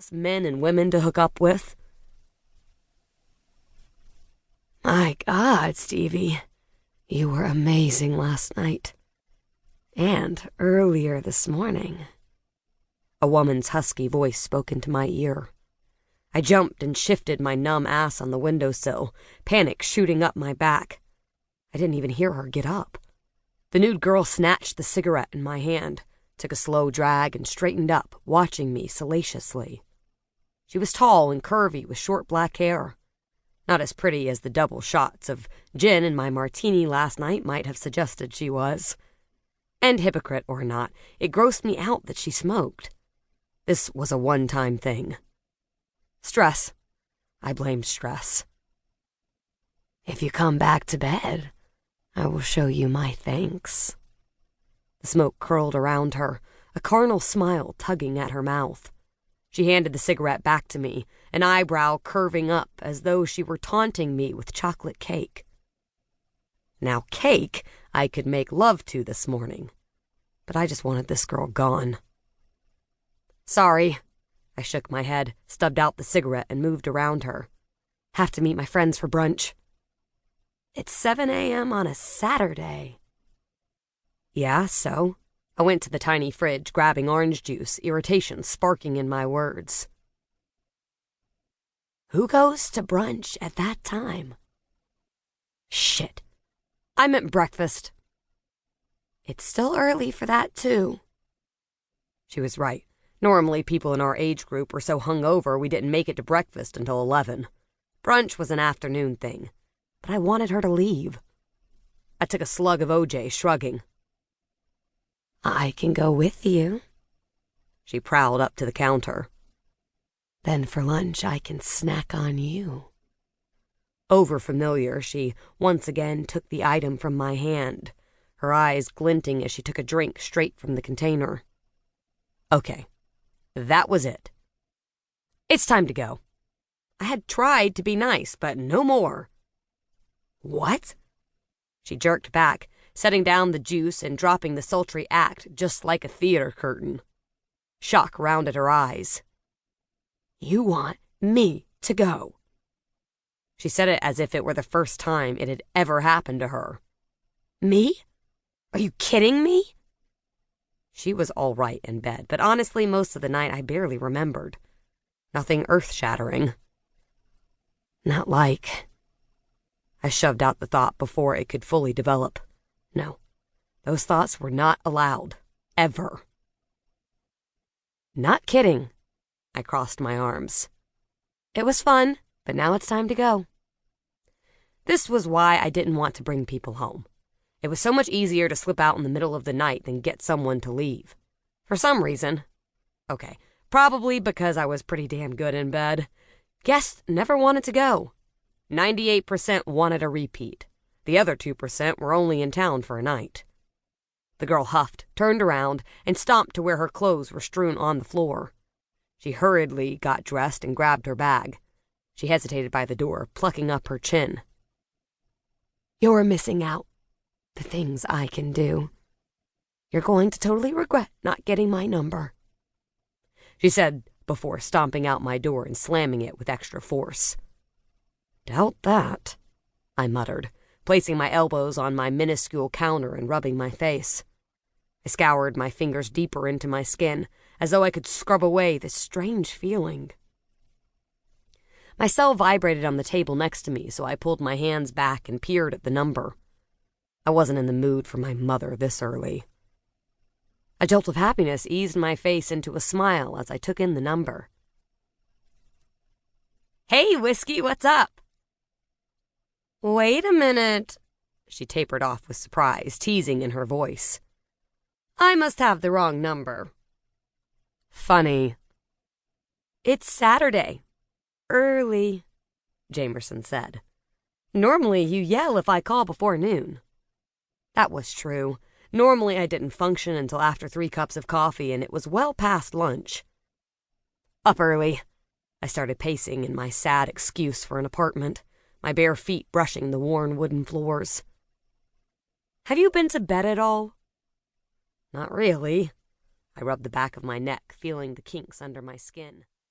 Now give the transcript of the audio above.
useless men and women to hook up with. My God, Stevie, you were amazing last night. And earlier this morning. A woman's husky voice spoke into my ear. I jumped and shifted my numb ass on the windowsill, panic shooting up my back. I didn't even hear her get up. The nude girl snatched the cigarette in my hand, took a slow drag, and straightened up, watching me salaciously. She was tall and curvy with short black hair. Not as pretty as the double shots of gin in my martini last night might have suggested she was. And hypocrite or not, it grossed me out that she smoked. This was a one-time thing. Stress. I blamed stress. If you come back to bed, I will show you my thanks. The smoke curled around her, a carnal smile tugging at her mouth. She handed the cigarette back to me, an eyebrow curving up as though she were taunting me with chocolate cake. Now cake I could make love to this morning, but I just wanted this girl gone. Sorry. I shook my head, stubbed out the cigarette, and moved around her. Have to meet my friends for brunch. It's 7 a.m. on a Saturday. Yeah, so? I went to the tiny fridge, grabbing orange juice, irritation sparking in my words. Who goes to brunch at that time? Shit. I meant breakfast. It's still early for that, too. She was right. Normally, people in our age group were so hungover we didn't make it to breakfast until 11. Brunch was an afternoon thing, but I wanted her to leave. I took a slug of OJ, shrugging. I can go with you. She prowled up to the counter. Then for lunch, I can snack on you. Overfamiliar, she once again took the item from my hand, her eyes glinting as she took a drink straight from the container. Okay, that was it. It's time to go. I had tried to be nice, but no more. What? She jerked back, setting down the juice and dropping the sultry act just like a theater curtain. Shock rounded her eyes. You want me to go? She said it as if it were the first time it had ever happened to her. Me? Are you kidding me? She was all right in bed, but honestly, most of the night I barely remembered. Nothing earth-shattering. Not like... I shoved out the thought before it could fully develop. No, those thoughts were not allowed. Ever. Not kidding. I crossed my arms. It was fun, but now it's time to go. This was why I didn't want to bring people home. It was so much easier to slip out in the middle of the night than get someone to leave. For some reason. Okay, probably because I was pretty damn good in bed. Guests never wanted to go. 98% wanted a repeat. The other 2% were only in town for a night. The girl huffed, turned around, and stomped to where her clothes were strewn on the floor. She hurriedly got dressed and grabbed her bag. She hesitated by the door, plucking up her chin. You're missing out. The things I can do. You're going to totally regret not getting my number, she said before stomping out my door and slamming it with extra force. Doubt that, I muttered, placing my elbows on my minuscule counter and rubbing my face. I scoured my fingers deeper into my skin, as though I could scrub away this strange feeling. My cell vibrated on the table next to me, so I pulled my hands back and peered at the number. I wasn't in the mood for my mother this early. A jolt of happiness eased my face into a smile as I took in the number. Hey, Whiskey, what's up? Wait a minute, she tapered off with surprise, teasing in her voice. I must have the wrong number. Funny. It's Saturday. Early, Jaymerson said. Normally you yell if I call before noon. That was true. Normally I didn't function until after 3 cups of coffee, and it was well past lunch. Up early. I started pacing in my sad excuse for an apartment, my bare feet brushing the worn wooden floors. Have you been to bed at all? Not really. I rubbed the back of my neck, feeling the kinks under my skin.